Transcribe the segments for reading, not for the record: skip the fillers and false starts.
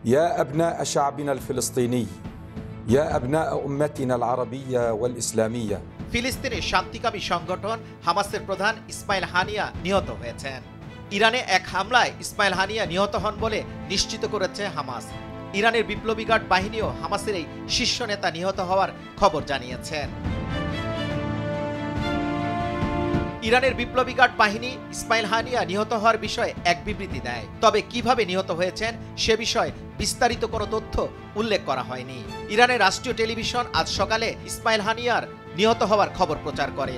يا أبناء شعبنا الفلسطيني يا أبناء أمتنا العربية والإسلامية ফিলিস্তিনের শান্তিকামী সংগঠন হামাসের প্রধান ইসমাইল হানিয়া নিহত হয়েছেন। ইরানে এক হামলায় ইসমাইল হানিয়া নিহত হন বলে নিশ্চিত করেছে হামাস। ইরানের বিপ্লবী গার্ড বাহিনীও হামাসের এই শীর্ষ নেতা নিহত হওয়ার খবর জানিয়েছেন। ইরানের বিপ্লবী গার্ড বাহিনী ইসমাইল হানিয়া নিহত হওয়ার বিষয়ে এক বিবৃতি দেয়, তবে কিভাবে নিহত হয়েছেন সে বিষয়ে বিস্তারিত কোনো তথ্য উল্লেখ করা হয়নি। ইরানের রাষ্ট্রীয় টেলিভিশন আজ সকালে ইসমাইল হানিয়ার নিহত হওয়ার খবর প্রচার করে।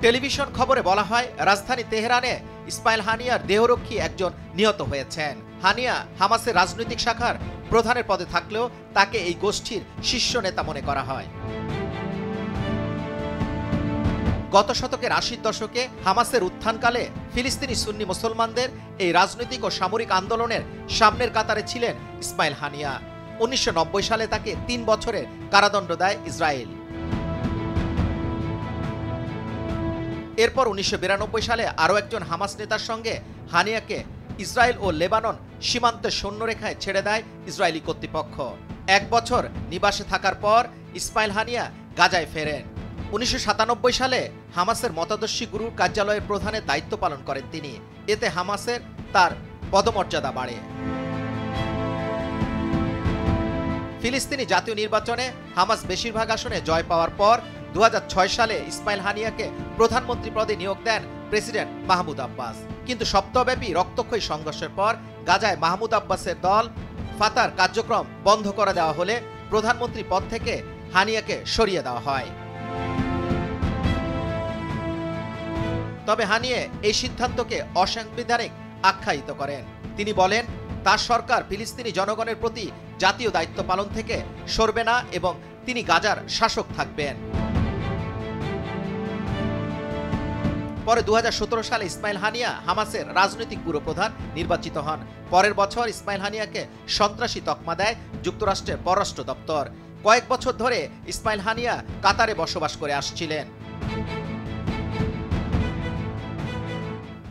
টেলিভিশন খবরে বলা হয়, রাজধানী তেহরানে ইসমাইল হানিয়ার দেহরক্ষী একজন নিহত হয়েছেন। হানিয়া হামাসের রাজনৈতিক শাখার প্রধানের পদে থাকলেও তাকে এই গোষ্ঠীর শীর্ষ নেতা মনে করা হয়। গত শতকের ৮০ দশকে হামাসের উত্থানকালে ফিলিস্তিনি সুন্নি মুসলমানদের এই রাজনৈতিক ও সামরিক আন্দোলনের সামনের কাতারে ছিলেন ইসমাইল হানিয়া। ১৯৯০ সালে তাকে ৩ বছরের কারাদণ্ড দেয় ইসরায়েল। এরপর ১৯৯২ সালে আরও একজন হামাস নেতার সঙ্গে হানিয়াকে ইসরায়েল ও লেবানন সীমান্তের সৈন্যরেখায় ছেড়ে দেয় ইসরায়েলি কর্তৃপক্ষ। ১ বছর নিবাসে থাকার পর ইসমাইল হানিয়া গাজায় ফেরেন। ১৯৯৭ সালে হামাসের মতাদর্শী গুরুর কার্যালয়ের প্রধানের দায়িত্ব পালন করেন তিনি। এতে হামাসের তার পদমর্যাদা বাড়ে। ফিলিস্তিনি জাতীয় নির্বাচনে হামাস বেশিরভাগ আসনে জয় পাওয়ার পর ২০০৬ সালে ইসমাইল হানিয়াকে প্রধানমন্ত্রী পদে নিয়োগ দেন প্রেসিডেন্ট মাহমুদ আব্বাস। কিন্তু সপ্তাহব্যাপী রক্তক্ষয়ী সংঘর্ষের পর গাজায় মাহমুদ আব্বাসের দল ফাতার কার্যক্রম বন্ধ করে দেওয়া হলে প্রধানমন্ত্রী পদ থেকে হানিয়াকে সরিয়ে দেওয়া হয়। তবে হানিয়ে এই সিদ্ধান্তকে অসাংবিধানিক আখ্যায়িত করেন। তিনি বলেন, তার সরকার ফিলিস্তিনি জনগণের প্রতি জাতীয় দায়িত্ব পালন থেকে সরবে না এবং তিনি গাজার শাসক থাকবেন। পরে ২০১৭ সালে ইসমাইল হানিয়া হামাসের রাজনৈতিক ব্যুরো প্রধান নির্বাচিত হন। পরের বছর ইসমাইল হানিয়াকে সন্ত্রাসী তকমা দেয় যুক্তরাষ্ট্রের পররাষ্ট্র দপ্তর। কয়েক বছর ধরে ইসমাইল হানিয়া কাতারে বসবাস করে আসছিলেন।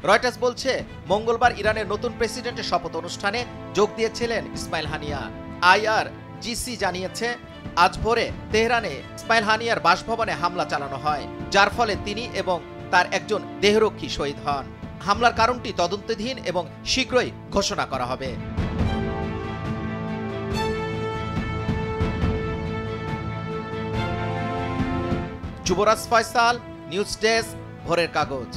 রয়টার্স বলছে, মঙ্গলবার ইরানের নতুন প্রেসিডেন্টের শপথ অনুষ্ঠানে যোগ দিয়েছিলেন ইসমাইল হানিয়া। IRGC জানিয়েছে, আজ ভোরে তেহরানে ইসমাইল হানিয়ার বাসভবনে হামলা চালানো হয়, যার ফলে তিনি এবং তার একজন দেহরক্ষী শহীদ হন। হামলার কারণটি তদন্তাধীন এবং শীঘ্রই ঘোষণা করা হবে। যুবরাজ ফয়সাল, নিউজ ডেস্ক, ভোরের কাগজ।